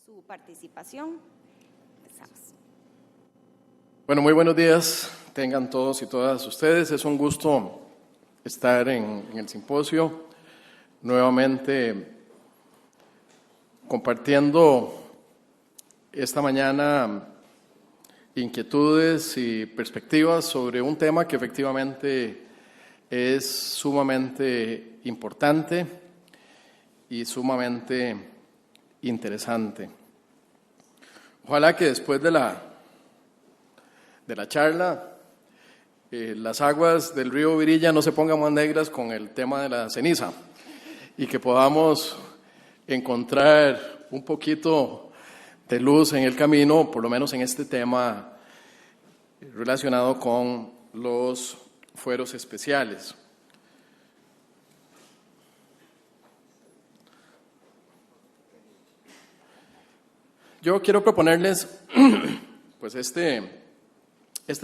su participación. Empezamos. Bueno, muy buenos días tengan todos y todas ustedes. Es un gusto estar en el simposio, nuevamente compartiendo esta mañana inquietudes y perspectivas sobre un tema que efectivamente es sumamente importante y sumamente interesante. Ojalá que después de la charla las aguas del río Virilla no se pongan más negras con el tema de la ceniza y que podamos encontrar un poquito de luz en el camino, por lo menos en este tema relacionado con los fueros especiales. Yo quiero proponerles pues este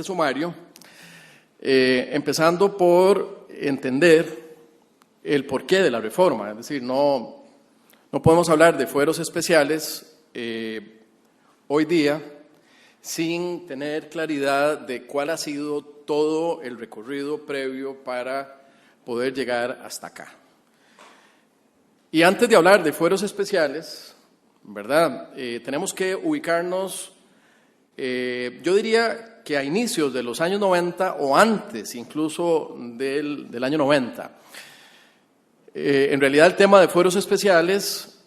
sumario, empezando por entender el porqué de la reforma. Es decir, no podemos hablar de fueros especiales hoy día sin tener claridad de cuál ha sido todo el recorrido previo para poder llegar hasta acá. Y antes de hablar de fueros especiales, ¿verdad? Tenemos que ubicarnos, yo diría que a inicios de los años 90 o antes incluso del año 90. En realidad el tema de fueros especiales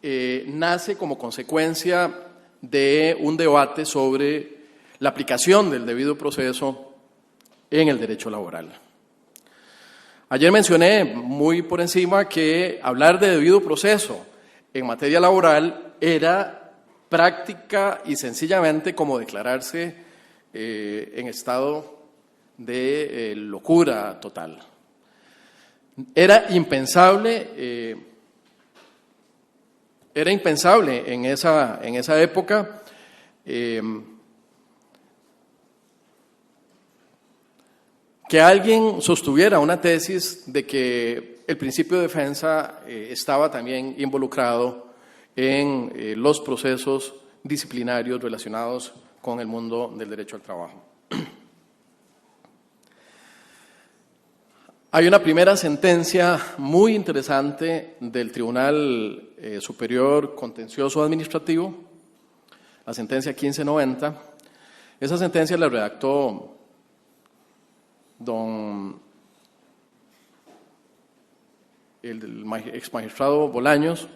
nace como consecuencia de un debate sobre la aplicación del debido proceso en el derecho laboral. Ayer mencioné muy por encima que hablar de debido proceso en materia laboral era práctica y sencillamente como declararse en estado de locura total. Era impensable en esa época que alguien sostuviera una tesis de que el principio de defensa estaba también involucrado en los procesos disciplinarios relacionados con el mundo del derecho al trabajo. Hay una primera sentencia muy interesante del Tribunal Superior Contencioso Administrativo, la sentencia 1590. Esa sentencia la redactó el exmagistrado Bolaños,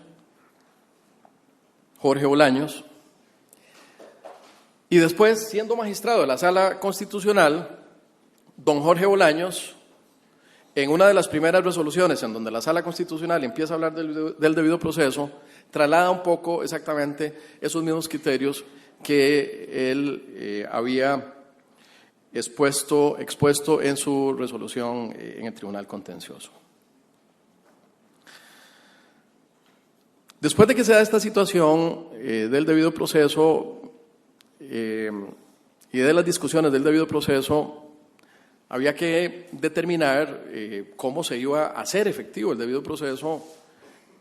Jorge Bolaños, y después, siendo magistrado de la Sala Constitucional, don Jorge Bolaños, en una de las primeras resoluciones en donde la Sala Constitucional empieza a hablar del debido proceso, traslada un poco exactamente esos mismos criterios que él había expuesto en su resolución en el Tribunal Contencioso. Después de que se da esta situación del debido proceso y de las discusiones del debido proceso, había que determinar cómo se iba a hacer efectivo el debido proceso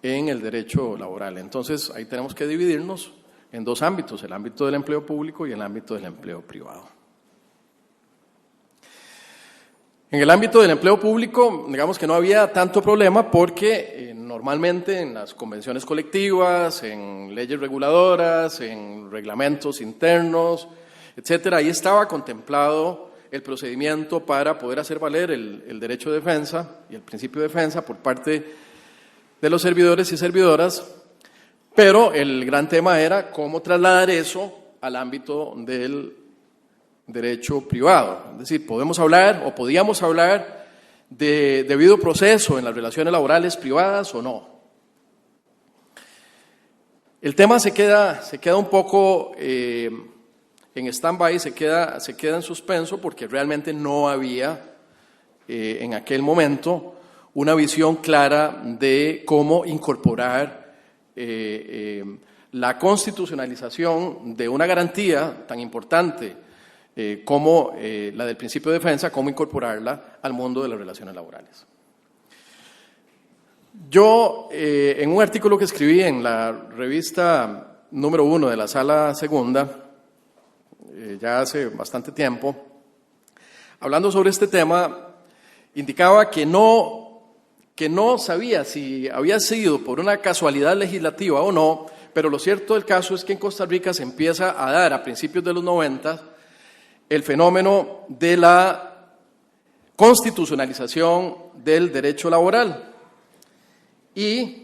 en el derecho laboral. Entonces, ahí tenemos que dividirnos en dos ámbitos, el ámbito del empleo público y el ámbito del empleo privado. En el ámbito del empleo público, digamos que no había tanto problema porque normalmente en las convenciones colectivas, en leyes reguladoras, en reglamentos internos, etcétera, ahí estaba contemplado el procedimiento para poder hacer valer el derecho de defensa y el principio de defensa por parte de los servidores y servidoras, pero el gran tema era cómo trasladar eso al ámbito del derecho privado. Es decir, podíamos hablar de debido proceso en las relaciones laborales privadas o no. El tema se queda un poco en stand-by, se queda en suspenso porque realmente no había en aquel momento una visión clara de cómo incorporar la constitucionalización de una garantía tan importante como la del principio de defensa, cómo incorporarla al mundo de las relaciones laborales. Yo, en un artículo que escribí en la revista número 1 de la Sala Segunda, ya hace bastante tiempo, hablando sobre este tema, indicaba que no sabía si había sido por una casualidad legislativa o no, pero lo cierto del caso es que en Costa Rica se empieza a dar a principios de los 90 el fenómeno de la constitucionalización del derecho laboral. Y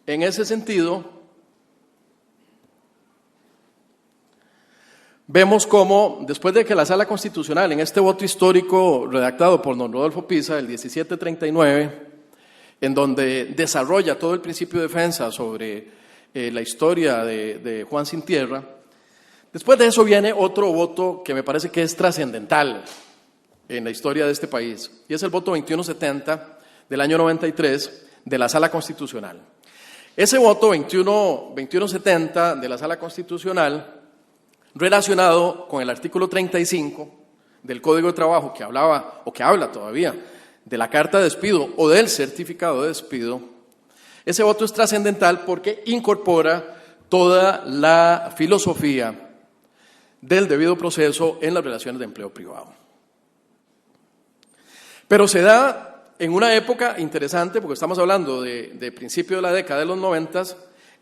en ese sentido, vemos cómo, después de que la Sala Constitucional, en este voto histórico redactado por don Rodolfo Pisa, el 1739, en donde desarrolla todo el principio de defensa sobre la historia de Juan Sin Tierra, después de eso viene otro voto que me parece que es trascendental en la historia de este país, y es el voto 2170 del año 93 de la Sala Constitucional. Ese voto 2170 de la Sala Constitucional, relacionado con el artículo 35 del Código de Trabajo, que hablaba, o que habla todavía, de la carta de despido o del certificado de despido, ese voto es trascendental porque incorpora toda la filosofía del debido proceso en las relaciones de empleo privado. Pero se da en una época interesante, porque estamos hablando de principio de la década de los 90,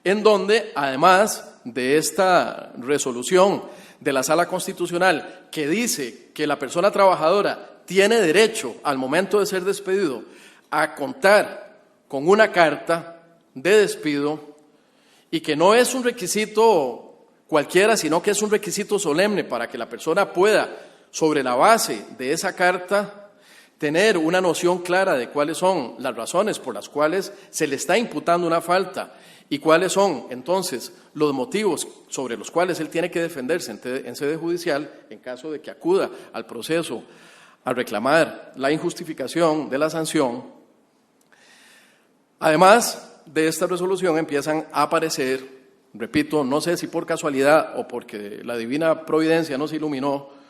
en donde, además de esta resolución de la Sala Constitucional que dice que la persona trabajadora tiene derecho, al momento de ser despedido, a contar con una carta de despido, y que no es un requisito cualquiera, sino que es un requisito solemne para que la persona pueda, sobre la base de esa carta, tener una noción clara de cuáles son las razones por las cuales se le está imputando una falta y cuáles son, entonces, los motivos sobre los cuales él tiene que defenderse en sede judicial en caso de que acuda al proceso a reclamar la injustificación de la sanción. Además de esta resolución empiezan a aparecer, repito, no sé si por casualidad o porque la divina providencia nos iluminó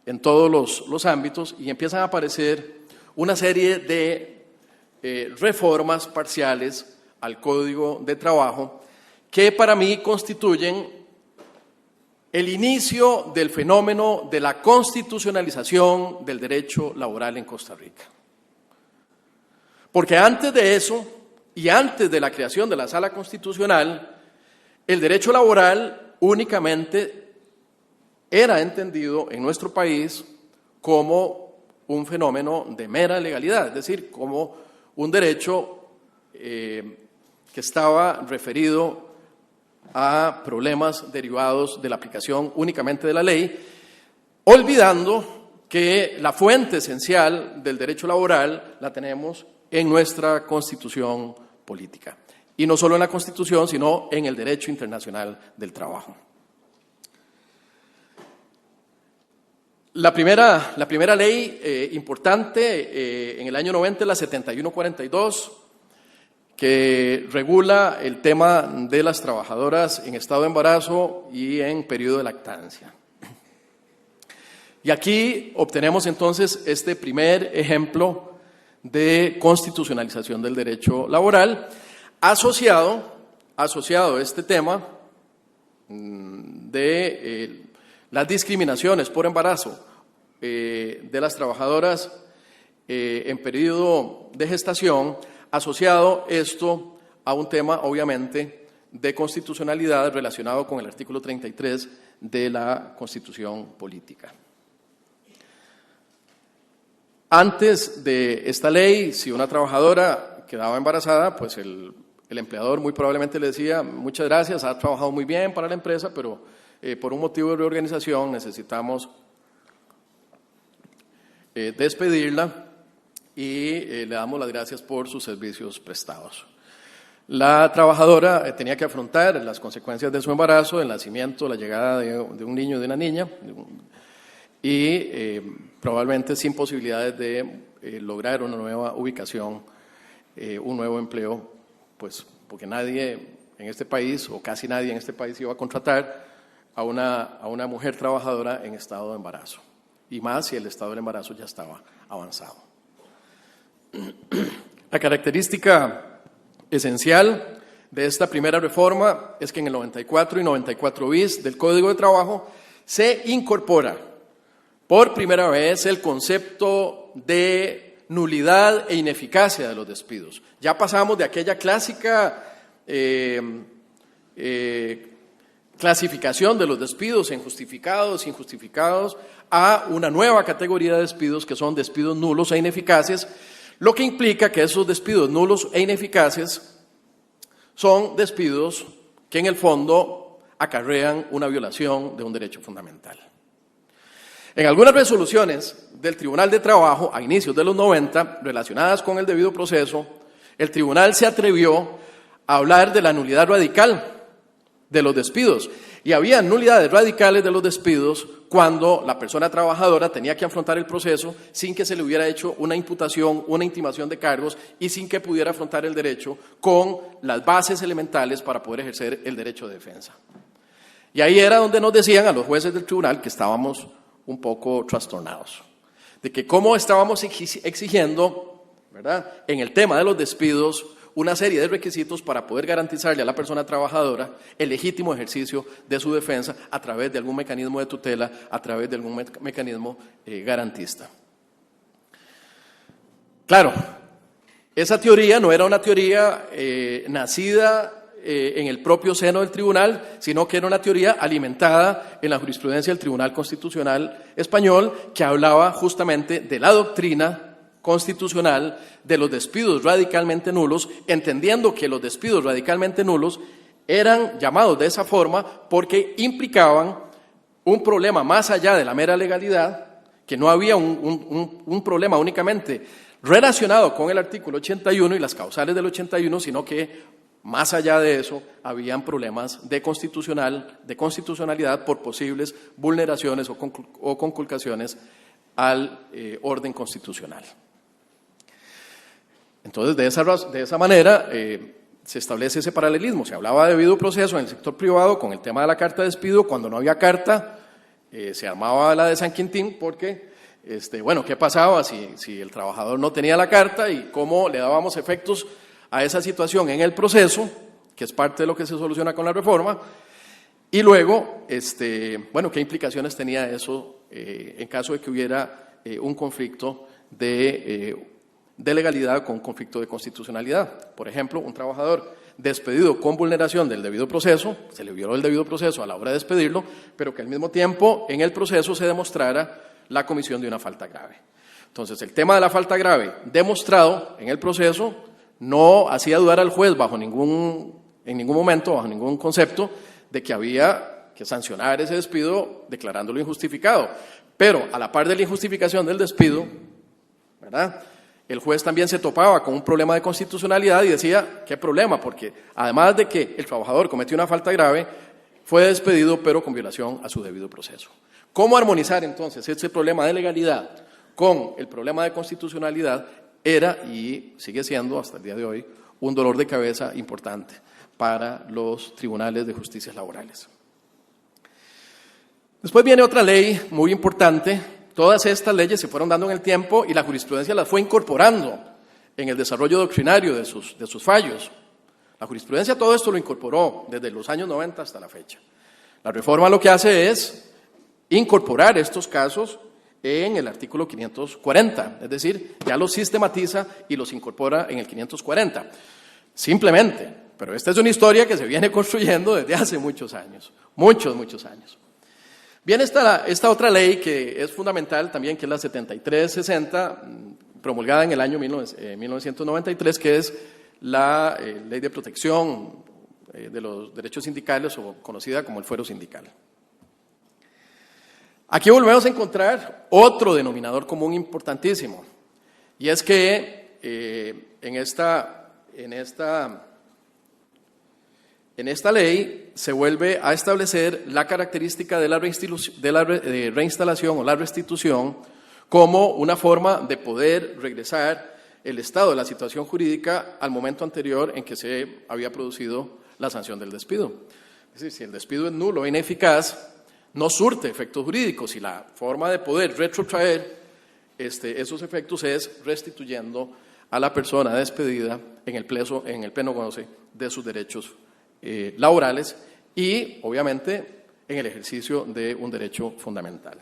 en todos los ámbitos, y empiezan a aparecer una serie de reformas parciales al Código de Trabajo que para mí constituyen el inicio del fenómeno de la constitucionalización del derecho laboral en Costa Rica. Porque antes de eso, y antes de la creación de la Sala Constitucional, el derecho laboral únicamente era entendido en nuestro país como un fenómeno de mera legalidad, es decir, como un derecho que estaba referido a problemas derivados de la aplicación únicamente de la ley, olvidando que la fuente esencial del derecho laboral la tenemos en nuestra Constitución política. Y no solo en la Constitución, sino en el derecho internacional del trabajo. La primera ley importante en el año 90 es la 7142, que regula el tema de las trabajadoras en estado de embarazo y en periodo de lactancia. Y aquí obtenemos entonces este primer ejemplo de constitucionalización del derecho laboral, asociado a este tema de las discriminaciones por embarazo de las trabajadoras en periodo de gestación, asociado esto a un tema, obviamente, de constitucionalidad relacionado con el artículo 33 de la Constitución Política. Antes de esta ley, si una trabajadora quedaba embarazada, pues el empleador muy probablemente le decía: muchas gracias, ha trabajado muy bien para la empresa, pero por un motivo de reorganización necesitamos despedirla y le damos las gracias por sus servicios prestados. La trabajadora tenía que afrontar las consecuencias de su embarazo, el nacimiento, la llegada de un niño y de una niña, y probablemente sin posibilidades de lograr una nueva ubicación, un nuevo empleo, pues porque nadie en este país, o casi nadie en este país, iba a contratar a una mujer trabajadora en estado de embarazo, y más si el estado del embarazo ya estaba avanzado. La característica esencial de esta primera reforma es que en el 94 y 94 bis del Código de Trabajo se incorpora por primera vez el concepto de nulidad e ineficacia de los despidos. Ya pasamos de aquella clásica clasificación de los despidos en justificados, injustificados, a una nueva categoría de despidos que son despidos nulos e ineficaces, lo que implica que esos despidos nulos e ineficaces son despidos que en el fondo acarrean una violación de un derecho fundamental. En algunas resoluciones del Tribunal de Trabajo a inicios de los 90, relacionadas con el debido proceso, el tribunal se atrevió a hablar de la nulidad radical de los despidos. Y había nulidades radicales de los despidos cuando la persona trabajadora tenía que afrontar el proceso sin que se le hubiera hecho una imputación, una intimación de cargos y sin que pudiera afrontar el derecho con las bases elementales para poder ejercer el derecho de defensa. Y ahí era donde nos decían a los jueces del tribunal que estábamos un poco trastornados, de que cómo estábamos exigiendo, ¿verdad?, en el tema de los despidos, una serie de requisitos para poder garantizarle a la persona trabajadora el legítimo ejercicio de su defensa a través de algún mecanismo de tutela, a través de algún mecanismo garantista. Claro, esa teoría no era una teoría nacida en el propio seno del tribunal, sino que era una teoría alimentada en la jurisprudencia del Tribunal Constitucional Español, que hablaba justamente de la doctrina constitucional de los despidos radicalmente nulos, entendiendo que los despidos radicalmente nulos eran llamados de esa forma porque implicaban un problema más allá de la mera legalidad, que no había un problema únicamente relacionado con el artículo 81 y las causales del 81, sino que más allá de eso habían problemas de constitucionalidad por posibles vulneraciones o conculcaciones al orden constitucional. Entonces, de esa manera se establece ese paralelismo. Se hablaba de debido proceso en el sector privado con el tema de la carta de despido. Cuando no había carta, se armaba la de San Quintín porque, bueno, ¿qué pasaba si el trabajador no tenía la carta y cómo le dábamos efectos a esa situación en el proceso, que es parte de lo que se soluciona con la reforma? Y luego, bueno, ¿qué implicaciones tenía eso en caso de que hubiera un conflicto de legalidad con conflicto de constitucionalidad? Por ejemplo, un trabajador despedido con vulneración del debido proceso, se le violó el debido proceso a la hora de despedirlo, pero que al mismo tiempo en el proceso se demostrara la comisión de una falta grave. Entonces, el tema de la falta grave demostrado en el proceso no hacía dudar al juez en ningún momento, bajo ningún concepto, de que había que sancionar ese despido declarándolo injustificado. Pero a la par de la injustificación del despido, ¿verdad?, el juez también se topaba con un problema de constitucionalidad y decía, ¿qué problema? Porque además de que el trabajador cometió una falta grave, fue despedido pero con violación a su debido proceso. ¿Cómo armonizar entonces ese problema de legalidad con el problema de constitucionalidad? Era y sigue siendo hasta el día de hoy un dolor de cabeza importante para los tribunales de justicias laborales. Después viene otra ley muy importante. Todas estas leyes se fueron dando en el tiempo y la jurisprudencia las fue incorporando en el desarrollo doctrinario de sus fallos. La jurisprudencia todo esto lo incorporó desde los años 90 hasta la fecha. La reforma lo que hace es incorporar estos casos en el artículo 540, es decir, ya los sistematiza y los incorpora en el 540. Simplemente, pero esta es una historia que se viene construyendo desde hace muchos años, muchos años. Viene esta otra ley que es fundamental también, que es la 7360, promulgada en el año 1993, que es la Ley de Protección de los Derechos Sindicales, o conocida como el Fuero Sindical. Aquí volvemos a encontrar otro denominador común importantísimo, y es que en esta ley se vuelve a establecer la característica de la reinstalación o la restitución como una forma de poder regresar el estado de la situación jurídica al momento anterior en que se había producido la sanción del despido. Es decir, si el despido es nulo e ineficaz, no surte efectos jurídicos, y la forma de poder retrotraer esos efectos es restituyendo a la persona despedida en el pleno goce de sus derechos laborales y, obviamente, en el ejercicio de un derecho fundamental.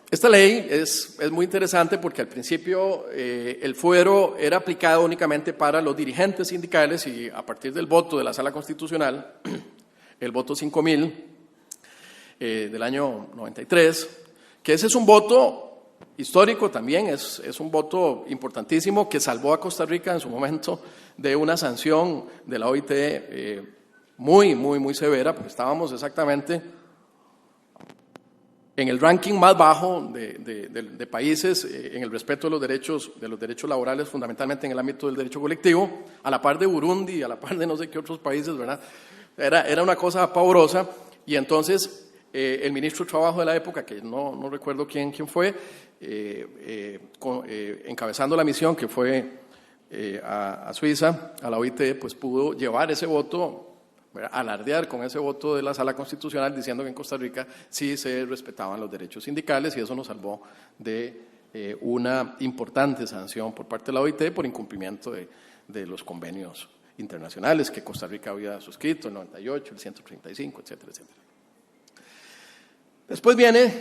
Esta ley es muy interesante porque al principio el fuero era aplicado únicamente para los dirigentes sindicales y a partir del voto de la Sala Constitucional, el voto 5000 del año 93, que ese es un voto histórico también, es un voto importantísimo que salvó a Costa Rica en su momento de una sanción de la OIT muy severa, porque estábamos exactamente en el ranking más bajo de países en el respeto de los derechos laborales, fundamentalmente en el ámbito del derecho colectivo, a la par de Burundi, a la par de no sé qué otros países, ¿verdad? Era una cosa pavorosa, y entonces el ministro de Trabajo de la época, que no recuerdo quién fue, encabezando la misión que fue a Suiza, a la OIT, pues pudo llevar ese voto, alardear con ese voto de la Sala Constitucional diciendo que en Costa Rica sí se respetaban los derechos sindicales, y eso nos salvó de una importante sanción por parte de la OIT por incumplimiento de los convenios internacionales que Costa Rica había suscrito, el 98, el 135, etcétera, etcétera. Después viene,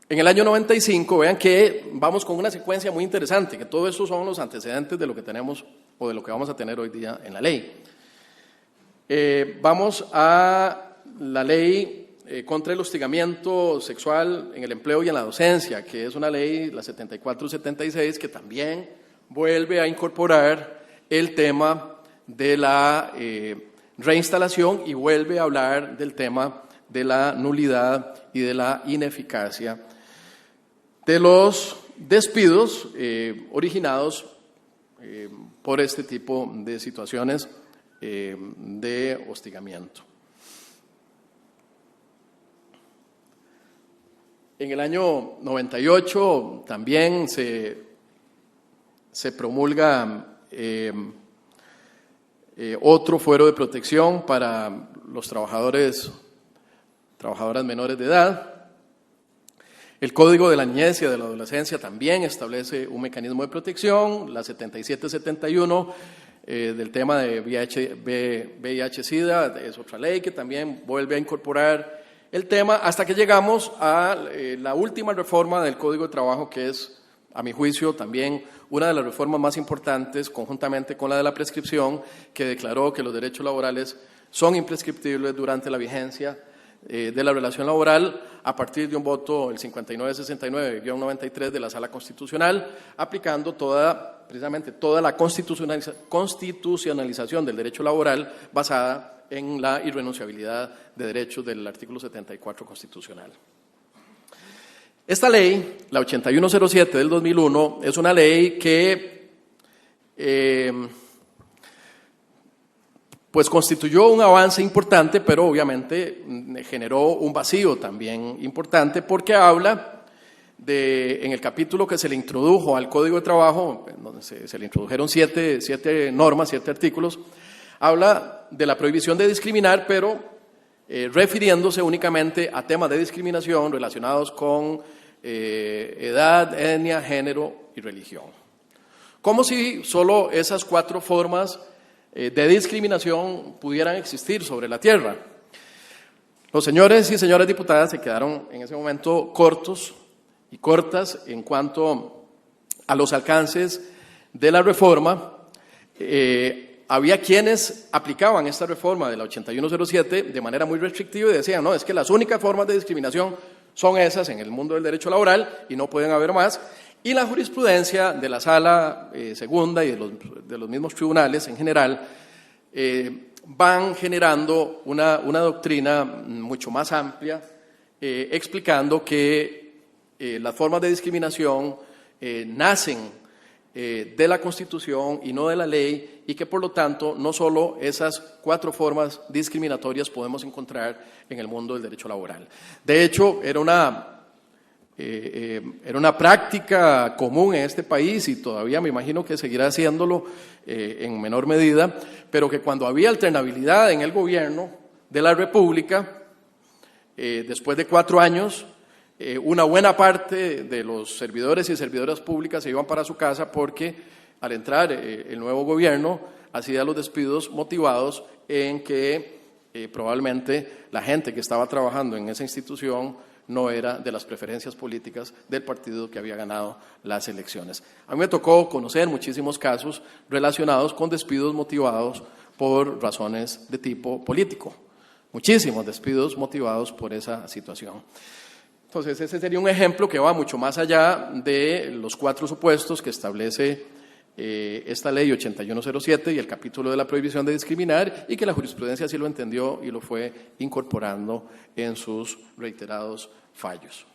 en el año 95, vean que vamos con una secuencia muy interesante, que todo esto son los antecedentes de lo que tenemos o de lo que vamos a tener hoy día en la ley. Vamos a la ley contra el hostigamiento sexual en el empleo y en la docencia, que es una ley, la 7476, que también vuelve a incorporar el tema de la reinstalación y vuelve a hablar del tema de la nulidad y de la ineficacia de los despidos originados por este tipo de situaciones de hostigamiento. En el año 98 también se promulga otro fuero de protección para los trabadoras menores de edad. El Código de la Niñez y de la Adolescencia también establece un mecanismo de protección, la 7771 del tema de VIH-Sida, es otra ley que también vuelve a incorporar el tema, hasta que llegamos a la última reforma del Código de Trabajo, que es, a mi juicio, también una de las reformas más importantes, conjuntamente con la de la prescripción, que declaró que los derechos laborales son imprescriptibles durante la vigencia de la relación laboral a partir de un voto, el 5969-93 de la Sala Constitucional, aplicando precisamente toda la constitucionalización del derecho laboral basada en la irrenunciabilidad de derechos del artículo 74 constitucional. Esta ley, la 8107 del 2001, es una ley que pues constituyó un avance importante, pero obviamente generó un vacío también importante, porque habla en el capítulo que se le introdujo al Código de Trabajo, donde se le introdujeron siete normas, 7 artículos, habla de la prohibición de discriminar, pero refiriéndose únicamente a temas de discriminación relacionados con edad, etnia, género y religión. Como si solo esas 4 formas de discriminación pudieran existir sobre la tierra. Los señores y señoras diputadas se quedaron en ese momento cortos y cortas en cuanto a los alcances de la reforma. Había quienes aplicaban esta reforma de la 8107 de manera muy restrictiva y decían, no, es que las únicas formas de discriminación son esas en el mundo del derecho laboral y no pueden haber más. Y la jurisprudencia de la Sala Segunda y de los mismos tribunales en general van generando una doctrina mucho más amplia, explicando que las formas de discriminación nacen de la Constitución y no de la ley, y que por lo tanto no solo esas 4 formas discriminatorias podemos encontrar en el mundo del derecho laboral. De hecho, era una práctica común en este país, y todavía me imagino que seguirá haciéndolo en menor medida, pero que cuando había alternabilidad en el gobierno de la República, después de 4 años, una buena parte de los servidores y servidoras públicas se iban para su casa porque al entrar el nuevo gobierno hacía los despidos motivados en que probablemente la gente que estaba trabajando en esa institución no era de las preferencias políticas del partido que había ganado las elecciones. A mí me tocó conocer muchísimos casos relacionados con despidos motivados por razones de tipo político. Muchísimos despidos motivados por esa situación. Entonces, ese sería un ejemplo que va mucho más allá de los 4 supuestos que establece esta ley 8107 y el capítulo de la prohibición de discriminar, y que la jurisprudencia sí lo entendió y lo fue incorporando en sus reiterados fallos.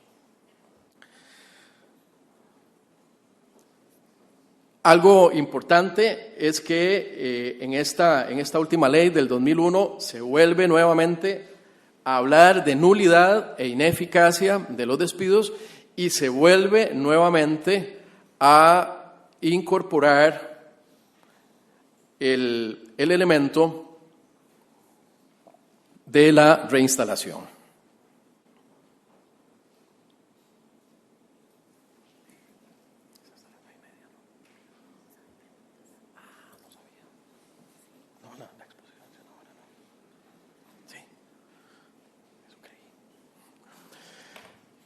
Algo importante es que en esta última ley del 2001 se vuelve nuevamente a hablar de nulidad e ineficacia de los despidos y se vuelve nuevamente a incorporar el elemento de la reinstalación.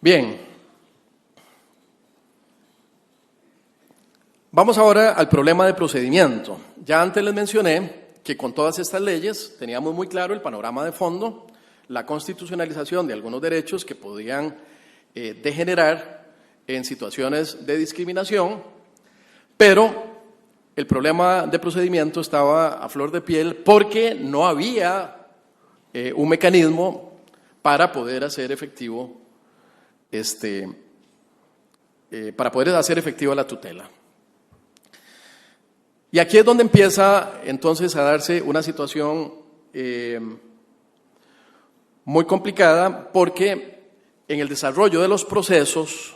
Bien, vamos ahora al problema de procedimiento. Ya antes les mencioné que con todas estas leyes teníamos muy claro el panorama de fondo, la constitucionalización de algunos derechos que podían degenerar en situaciones de discriminación, pero el problema de procedimiento estaba a flor de piel porque no había un mecanismo para poder hacer efectiva la tutela. Y aquí es donde empieza entonces a darse una situación muy complicada, porque en el desarrollo de los procesos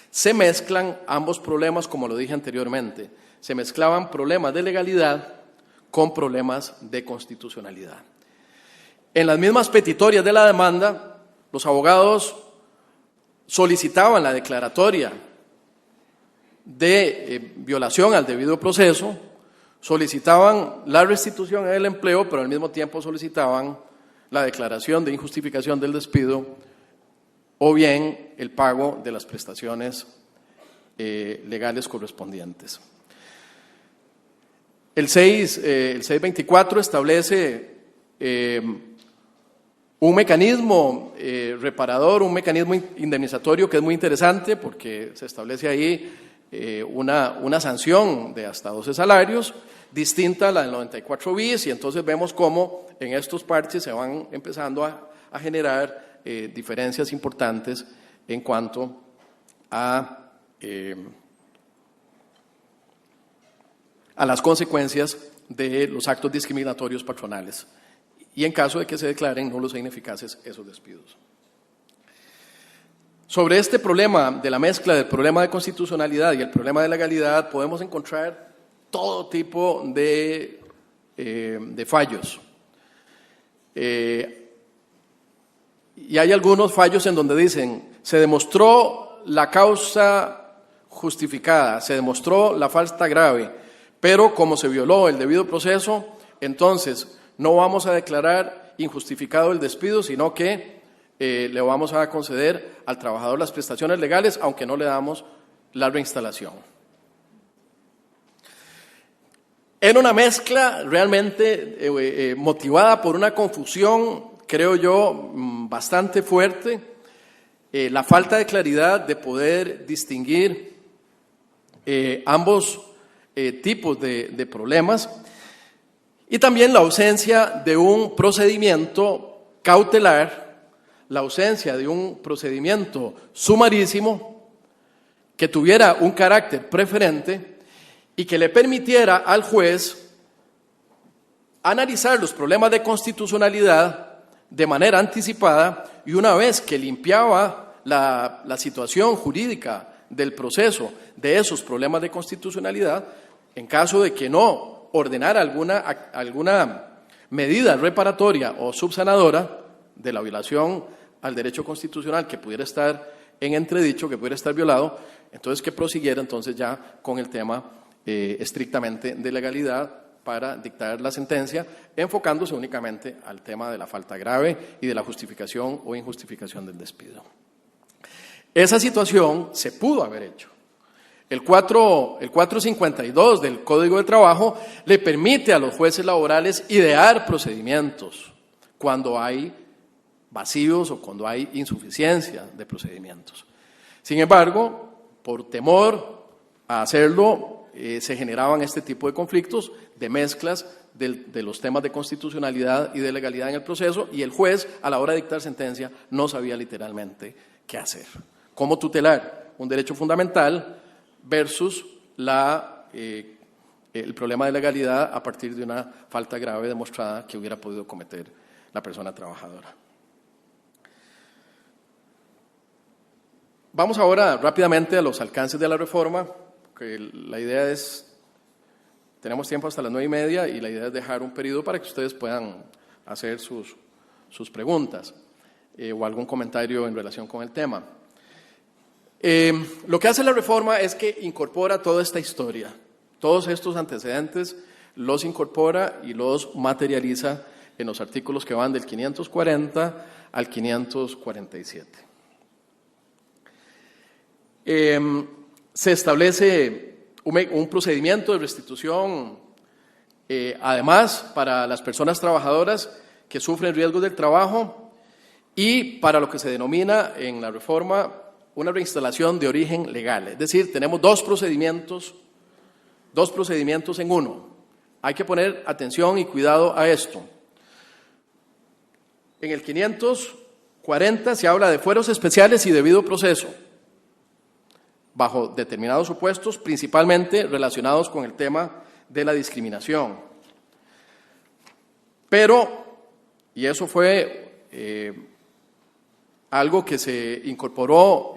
se mezclan ambos problemas, como lo dije anteriormente. Se mezclaban problemas de legalidad con problemas de constitucionalidad. En las mismas petitorias de la demanda, los abogados solicitaban la declaratoria de violación al debido proceso, solicitaban la restitución del empleo, pero al mismo tiempo solicitaban la declaración de injustificación del despido o bien el pago de las prestaciones legales correspondientes. El 624 establece un mecanismo reparador, un mecanismo indemnizatorio que es muy interesante porque se establece ahí una sanción de hasta 12 salarios, distinta a la del 94 bis, y entonces vemos cómo en estos parches se van empezando a generar diferencias importantes en cuanto a las consecuencias de los actos discriminatorios patronales y en caso de que se declaren nulos e ineficaces esos despidos. Sobre este problema de la mezcla del problema de constitucionalidad y el problema de legalidad podemos encontrar todo tipo de fallos. Y hay algunos fallos en donde dicen, se demostró la causa justificada, se demostró la falta grave, pero como se violó el debido proceso, entonces no vamos a declarar injustificado el despido, sino que le vamos a conceder al trabajador las prestaciones legales, aunque no le damos la reinstalación. Era una mezcla realmente motivada por una confusión, creo yo, bastante fuerte, la falta de claridad de poder distinguir ambos tipos de problemas, y también la ausencia de un procedimiento cautelar, la ausencia de un procedimiento sumarísimo que tuviera un carácter preferente y que le permitiera al juez analizar los problemas de constitucionalidad de manera anticipada, y una vez que limpiaba la situación jurídica del proceso de esos problemas de constitucionalidad, en caso de que no ordenara alguna medida reparatoria o subsanadora de la violación al derecho constitucional que pudiera estar en entredicho, que pudiera estar violado, entonces que prosiguiera entonces ya con el tema estrictamente de legalidad para dictar la sentencia, enfocándose únicamente al tema de la falta grave y de la justificación o injustificación del despido. Esa situación se pudo haber hecho. El 452 del Código de Trabajo le permite a los jueces laborales idear procedimientos cuando hay vacíos o cuando hay insuficiencia de procedimientos. Sin embargo, por temor a hacerlo, se generaban este tipo de conflictos, de mezclas de los temas de constitucionalidad y de legalidad en el proceso, y el juez, a la hora de dictar sentencia, no sabía literalmente qué hacer. ¿Cómo tutelar un derecho fundamental versus el problema de legalidad a partir de una falta grave demostrada que hubiera podido cometer la persona trabajadora? Vamos ahora rápidamente a los alcances de la reforma, que la idea es, tenemos tiempo hasta las 9:30 y la idea es dejar un periodo para que ustedes puedan hacer sus preguntas o algún comentario en relación con el tema. Lo que hace la reforma es que incorpora toda esta historia, todos estos antecedentes los incorpora y los materializa en los artículos que van del 540 al 547. Se establece un procedimiento de restitución, además, para las personas trabajadoras que sufren riesgos del trabajo y para lo que se denomina en la reforma una reinstalación de origen legal. Es decir, tenemos dos procedimientos en uno. Hay que poner atención y cuidado a esto. En el 540 se habla de fueros especiales y debido proceso, bajo determinados supuestos, principalmente relacionados con el tema de la discriminación. Pero, y eso fue algo que se incorporó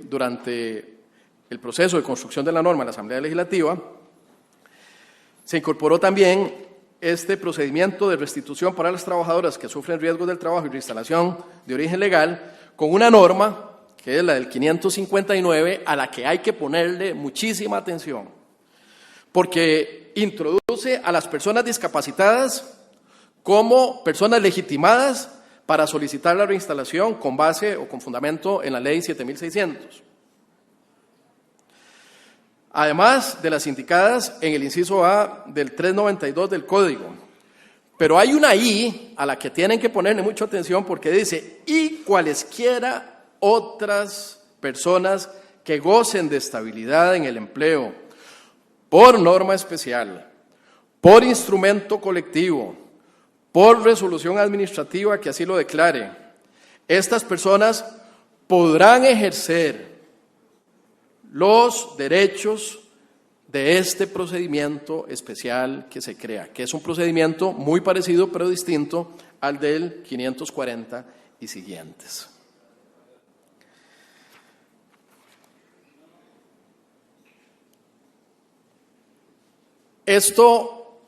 durante el proceso de construcción de la norma en la Asamblea Legislativa, se incorporó también este procedimiento de restitución para las trabajadoras que sufren riesgos del trabajo y reinstalación de origen legal con una norma que es la del 559, a la que hay que ponerle muchísima atención, porque introduce a las personas discapacitadas como personas legitimadas para solicitar la reinstalación con base o con fundamento en la Ley 7600. Además de las indicadas en el inciso A del 392 del Código. Pero hay una I a la que tienen que ponerle mucha atención porque dice, y cualesquiera otras personas que gocen de estabilidad en el empleo, por norma especial, por instrumento colectivo, por resolución administrativa que así lo declare, estas personas podrán ejercer los derechos de este procedimiento especial que se crea, que es un procedimiento muy parecido pero distinto al del 540 y siguientes. Esto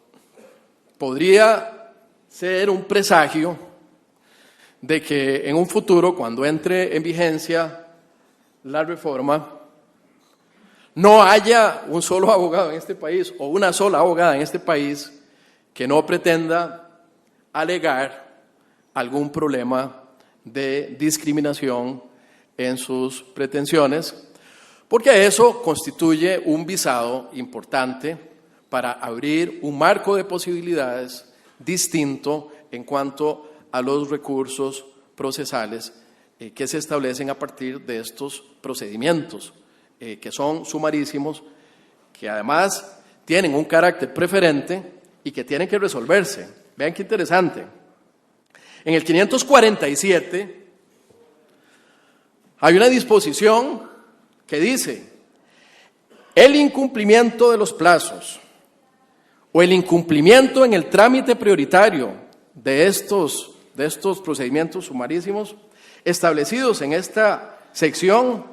podría ser un presagio de que en un futuro, cuando entre en vigencia la reforma, no haya un solo abogado en este país o una sola abogada en este país que no pretenda alegar algún problema de discriminación en sus pretensiones, porque eso constituye un visado importante para abrir un marco de posibilidades distinto en cuanto a los recursos procesales que se establecen a partir de estos procedimientos, que son sumarísimos, que además tienen un carácter preferente y que tienen que resolverse. Vean qué interesante. En el 547 hay una disposición que dice: el incumplimiento de los plazos o el incumplimiento en el trámite prioritario de estos procedimientos sumarísimos establecidos en esta sección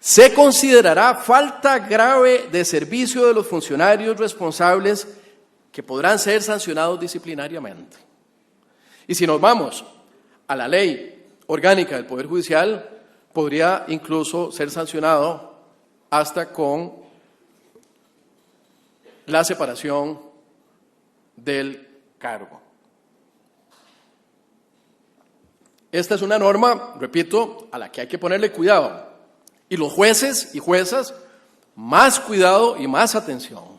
se considerará falta grave de servicio de los funcionarios responsables que podrán ser sancionados disciplinariamente. Y si nos vamos a la ley orgánica del Poder Judicial podría incluso ser sancionado hasta con la separación del cargo. Esta es una norma, repito, a la que hay que ponerle cuidado. Y los jueces y juezas, más cuidado y más atención.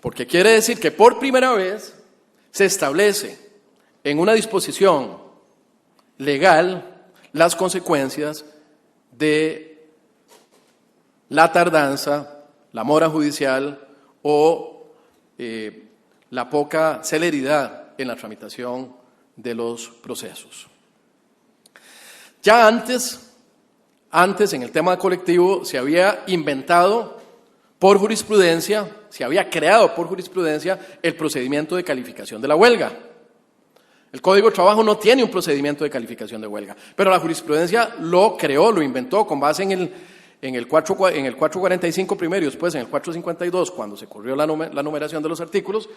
Porque quiere decir que por primera vez se establece en una disposición legal las consecuencias de la tardanza, la mora judicial o la poca celeridad en la tramitación de los procesos. Ya antes en el tema colectivo se había inventado por jurisprudencia, se había creado por jurisprudencia el procedimiento de calificación de la huelga. El Código de Trabajo no tiene un procedimiento de calificación de huelga, pero la jurisprudencia lo creó, lo inventó con base en el 445 primero y después en el 452, cuando se corrió la numeración de los artículos,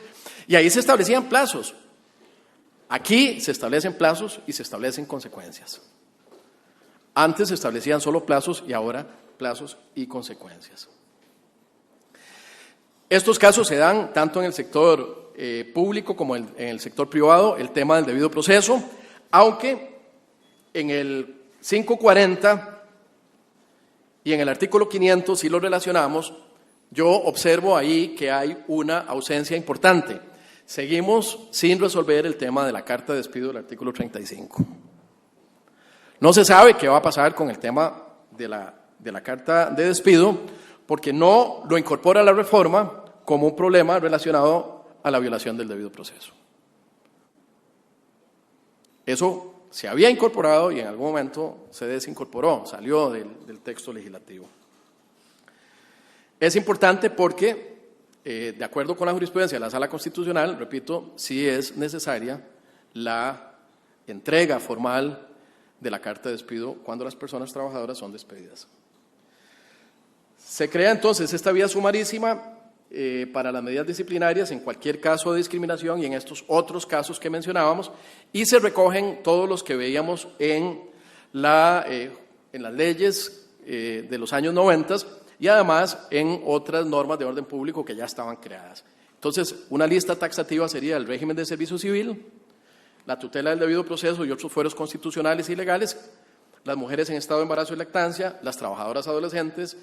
y ahí se establecían plazos. Aquí se establecen plazos y se establecen consecuencias. Antes se establecían solo plazos y ahora plazos y consecuencias. Estos casos se dan tanto en el sector público como en el sector privado, el tema del debido proceso, aunque en el 540 y en el artículo 500, si lo relacionamos, yo observo ahí que hay una ausencia importante. Seguimos sin resolver el tema de la carta de despido del artículo 35. No se sabe qué va a pasar con el tema de la carta de despido, porque no lo incorpora la reforma como un problema relacionado a la violación del debido proceso. Eso se había incorporado y en algún momento se desincorporó, salió del texto legislativo. Es importante porque, de acuerdo con la jurisprudencia de la Sala Constitucional, repito, sí es necesaria la entrega formal de la carta de despido cuando las personas trabajadoras son despedidas. Se crea entonces esta vía sumarísima para las medidas disciplinarias en cualquier caso de discriminación y en estos otros casos que mencionábamos, y se recogen todos los que veíamos en las leyes de los años 90 y además en otras normas de orden público que ya estaban creadas. Entonces, una lista taxativa sería el régimen de servicio civil, la tutela del debido proceso y otros fueros constitucionales y legales, las mujeres en estado de embarazo y lactancia, las trabajadoras adolescentes,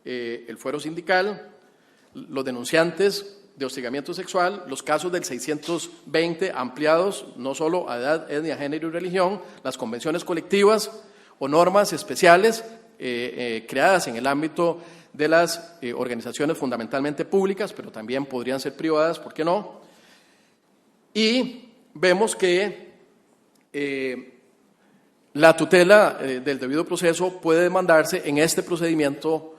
el fuero sindical, los denunciantes de hostigamiento sexual, los casos del 620 ampliados no solo a edad, etnia, género y religión, las convenciones colectivas o normas especiales creadas en el ámbito de las organizaciones fundamentalmente públicas, pero también podrían ser privadas, ¿por qué no? Y vemos que la tutela del debido proceso puede demandarse en este procedimiento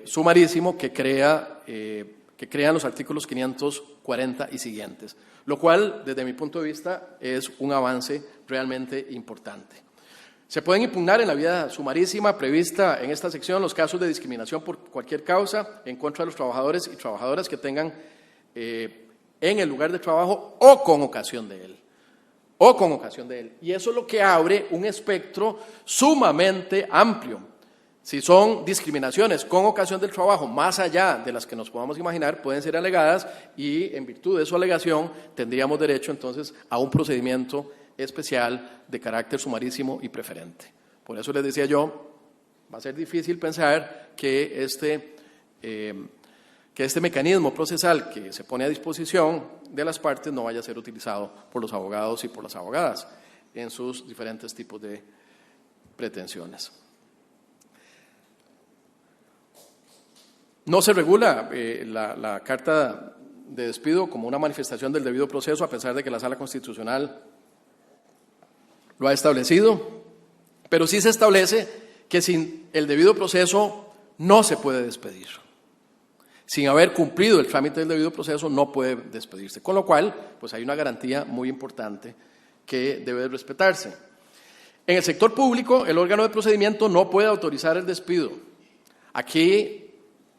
sumarísimo que crean los artículos 540 y siguientes, lo cual, desde mi punto de vista, es un avance realmente importante. Se pueden impugnar en la vía sumarísima prevista en esta sección los casos de discriminación por cualquier causa en contra de los trabajadores y trabajadoras que tengan en el lugar de trabajo o con ocasión de él. Y eso es lo que abre un espectro sumamente amplio. Si son discriminaciones con ocasión del trabajo, más allá de las que nos podamos imaginar, pueden ser alegadas y en virtud de su alegación tendríamos derecho entonces a un procedimiento especial de carácter sumarísimo y preferente. Por eso les decía yo, va a ser difícil pensar que este mecanismo procesal que se pone a disposición de las partes no vaya a ser utilizado por los abogados y por las abogadas en sus diferentes tipos de pretensiones. No se regula la carta de despido como una manifestación del debido proceso, a pesar de que la Sala Constitucional lo ha establecido, pero sí se establece que sin el debido proceso no se puede despedir. Sin haber cumplido el trámite del debido proceso no puede despedirse, con lo cual pues hay una garantía muy importante que debe respetarse. En el sector público, el órgano de procedimiento no puede autorizar el despido. Aquí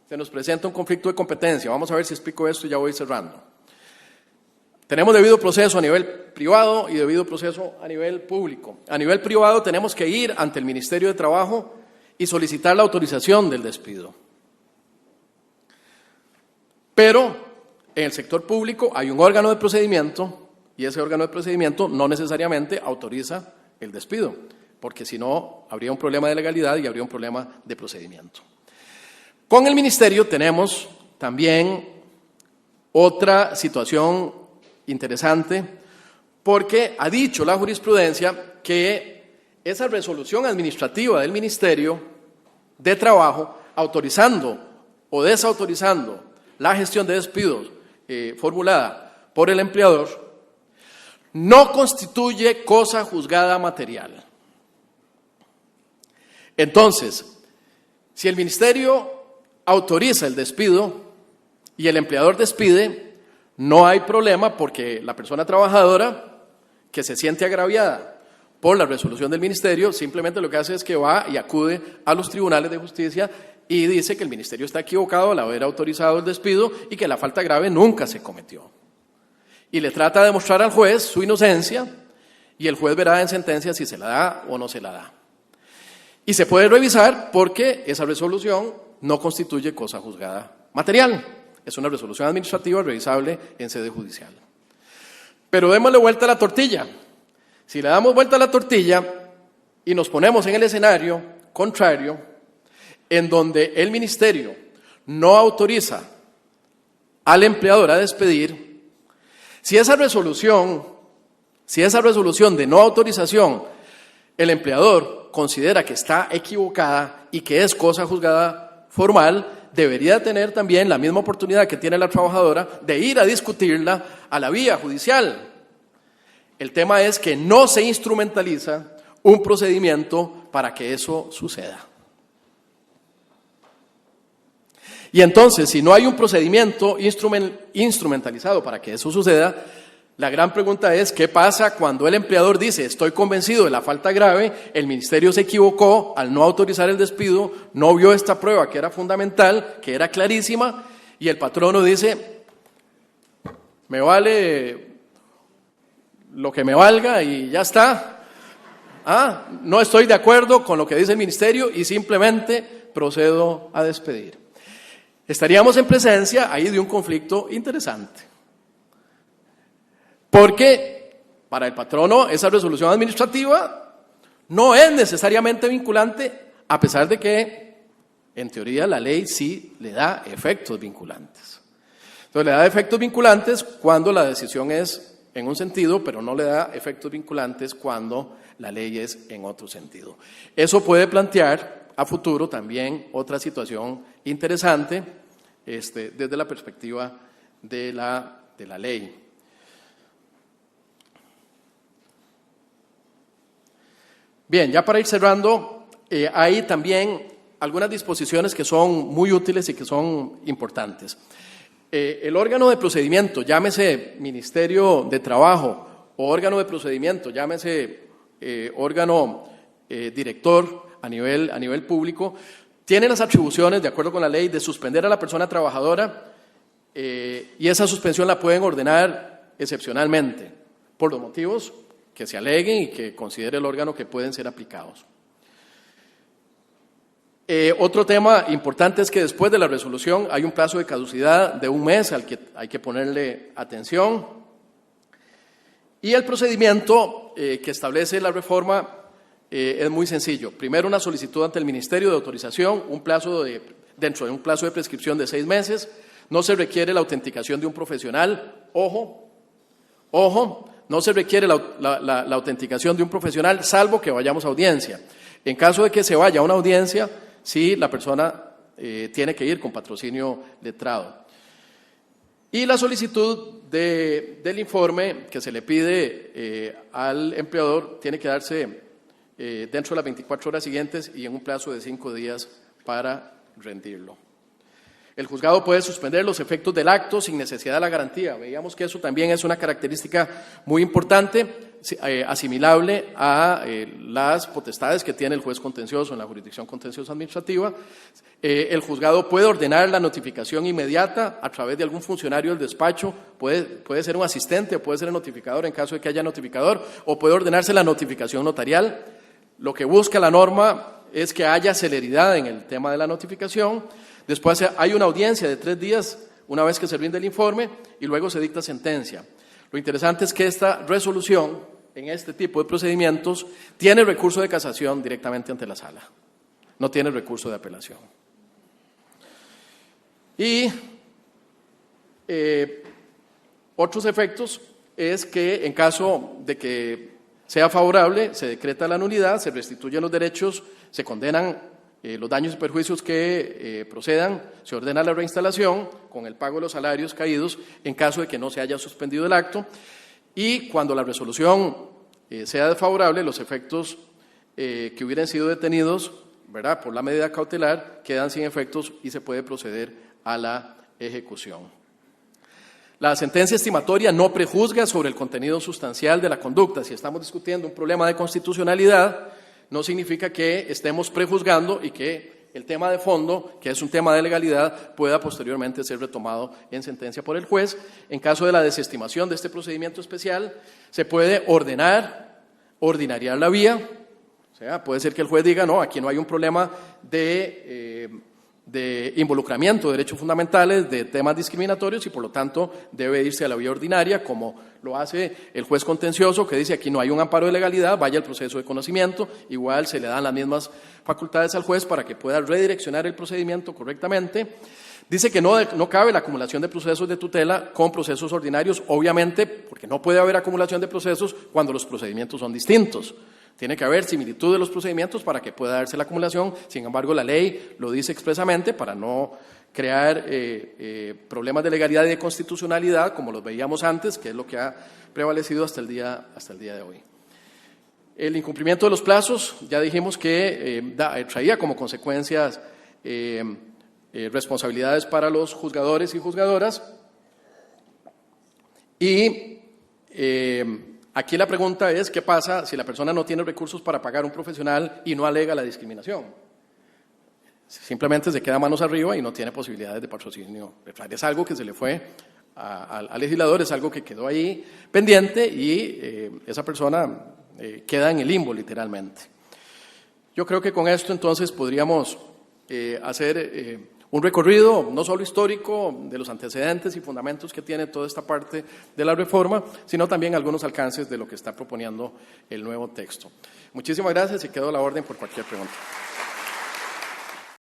se nos presenta un conflicto de competencia. Vamos a ver si explico esto y ya voy cerrando. Tenemos debido proceso a nivel privado y debido proceso a nivel público. A nivel privado tenemos que ir ante el Ministerio de Trabajo y solicitar la autorización del despido. Pero en el sector público hay un órgano de procedimiento y ese órgano de procedimiento no necesariamente autoriza el despido, porque si no habría un problema de legalidad y habría un problema de procedimiento. Con el Ministerio tenemos también otra situación interesante, porque ha dicho la jurisprudencia que esa resolución administrativa del Ministerio de Trabajo, autorizando o desautorizando la gestión de despidos formulada por el empleador, no constituye cosa juzgada material. Entonces, si el Ministerio autoriza el despido y el empleador despide, no hay problema porque la persona trabajadora que se siente agraviada por la resolución del Ministerio simplemente lo que hace es que va y acude a los tribunales de justicia y dice que el Ministerio está equivocado al haber autorizado el despido y que la falta grave nunca se cometió. Y le trata de demostrar al juez su inocencia y el juez verá en sentencia si se la da o no se la da. Y se puede revisar porque esa resolución no constituye cosa juzgada material. Es una resolución administrativa revisable en sede judicial. Pero démosle vuelta a la tortilla. Si le damos vuelta a la tortilla y nos ponemos en el escenario contrario, en donde el Ministerio no autoriza al empleador a despedir, si esa resolución de no autorización el empleador considera que está equivocada y que es cosa juzgada formal, debería tener también la misma oportunidad que tiene la trabajadora de ir a discutirla a la vía judicial. El tema es que no se instrumentaliza un procedimiento para que eso suceda. Y entonces, si no hay un procedimiento instrumentalizado para que eso suceda, la gran pregunta es, ¿qué pasa cuando el empleador dice, estoy convencido de la falta grave, el Ministerio se equivocó al no autorizar el despido, no vio esta prueba que era fundamental, que era clarísima, y el patrono dice, me vale lo que me valga y ya está. No estoy de acuerdo con lo que dice el Ministerio y simplemente procedo a despedir. Estaríamos en presencia ahí de un conflicto interesante. Porque para el patrono esa resolución administrativa no es necesariamente vinculante, a pesar de que, en teoría, la ley sí le da efectos vinculantes. Entonces, le da efectos vinculantes cuando la decisión es en un sentido, pero no le da efectos vinculantes cuando la ley es en otro sentido. Eso puede plantear a futuro también otra situación interesante desde la perspectiva de la ley. Bien, ya para ir cerrando, hay también algunas disposiciones que son muy útiles y que son importantes. El órgano de procedimiento, llámese Ministerio de Trabajo o órgano de procedimiento, llámese órgano director a nivel público, tiene las atribuciones, de acuerdo con la ley, de suspender a la persona trabajadora y esa suspensión la pueden ordenar excepcionalmente por los motivos que se aleguen y que considere el órgano que pueden ser aplicados. Otro tema importante es que después de la resolución hay un plazo de caducidad de 1 mes al que hay que ponerle atención. Y el procedimiento que establece la reforma es muy sencillo. Primero, una solicitud ante el Ministerio de autorización, dentro de un plazo de prescripción de 6 meses. No se requiere la autenticación de un profesional. Ojo, no se requiere la autenticación de un profesional, salvo que vayamos a audiencia. En caso de que se vaya a una audiencia, sí, la persona tiene que ir con patrocinio letrado. Y la solicitud del informe que se le pide al empleador tiene que darse dentro de las 24 horas siguientes y en un plazo de 5 días para rendirlo. El juzgado puede suspender los efectos del acto sin necesidad de la garantía. Veíamos que eso también es una característica muy importante. asimilable a las potestades que tiene el juez contencioso en la jurisdicción contenciosa administrativa. El juzgado puede ordenar la notificación inmediata a través de algún funcionario del despacho, puede ser un asistente o puede ser el notificador en caso de que haya notificador, o puede ordenarse la notificación notarial. Lo que busca la norma es que haya celeridad en el tema de la notificación. Después hay una audiencia de 3 días una vez que se rinde el informe y luego se dicta sentencia. Lo interesante es que esta resolución en este tipo de procedimientos tiene recurso de casación directamente ante la sala, no tiene recurso de apelación. Y otros efectos es que en caso de que sea favorable, se decreta la nulidad, se restituyen los derechos, se condenan los daños y perjuicios que procedan, se ordena la reinstalación con el pago de los salarios caídos en caso de que no se haya suspendido el acto, y cuando la resolución sea desfavorable, los efectos que hubieran sido detenidos, ¿verdad?, por la medida cautelar quedan sin efectos y se puede proceder a la ejecución. La sentencia estimatoria no prejuzga sobre el contenido sustancial de la conducta. Si estamos discutiendo un problema de constitucionalidad, no significa que estemos prejuzgando y que el tema de fondo, que es un tema de legalidad, pueda posteriormente ser retomado en sentencia por el juez. En caso de la desestimación de este procedimiento especial, se puede ordinariar la vía. O sea, puede ser que el juez diga, no, aquí no hay un problema de involucramiento de derechos fundamentales, de temas discriminatorios, y por lo tanto debe irse a la vía ordinaria, como lo hace el juez contencioso, que dice aquí no hay un amparo de legalidad, vaya al proceso de conocimiento. Igual se le dan las mismas facultades al juez para que pueda redireccionar el procedimiento correctamente. Dice que no cabe la acumulación de procesos de tutela con procesos ordinarios, obviamente, porque no puede haber acumulación de procesos cuando los procedimientos son distintos. Tiene que haber similitud de los procedimientos para que pueda darse la acumulación. Sin embargo, la ley lo dice expresamente para no crear problemas de legalidad y de constitucionalidad, como los veíamos antes, que es lo que ha prevalecido hasta el día de hoy. El incumplimiento de los plazos, ya dijimos que traía como consecuencias responsabilidades para los juzgadores y juzgadoras. Y aquí la pregunta es, ¿qué pasa si la persona no tiene recursos para pagar un profesional y no alega la discriminación? Simplemente se queda manos arriba y no tiene posibilidades de patrocinio. Es algo que se le fue al legislador, es algo que quedó ahí pendiente y esa persona queda en el limbo literalmente. Yo creo que con esto entonces podríamos hacer un recorrido no solo histórico de los antecedentes y fundamentos que tiene toda esta parte de la reforma, sino también algunos alcances de lo que está proponiendo el nuevo texto. Muchísimas gracias y quedo a la orden por cualquier pregunta.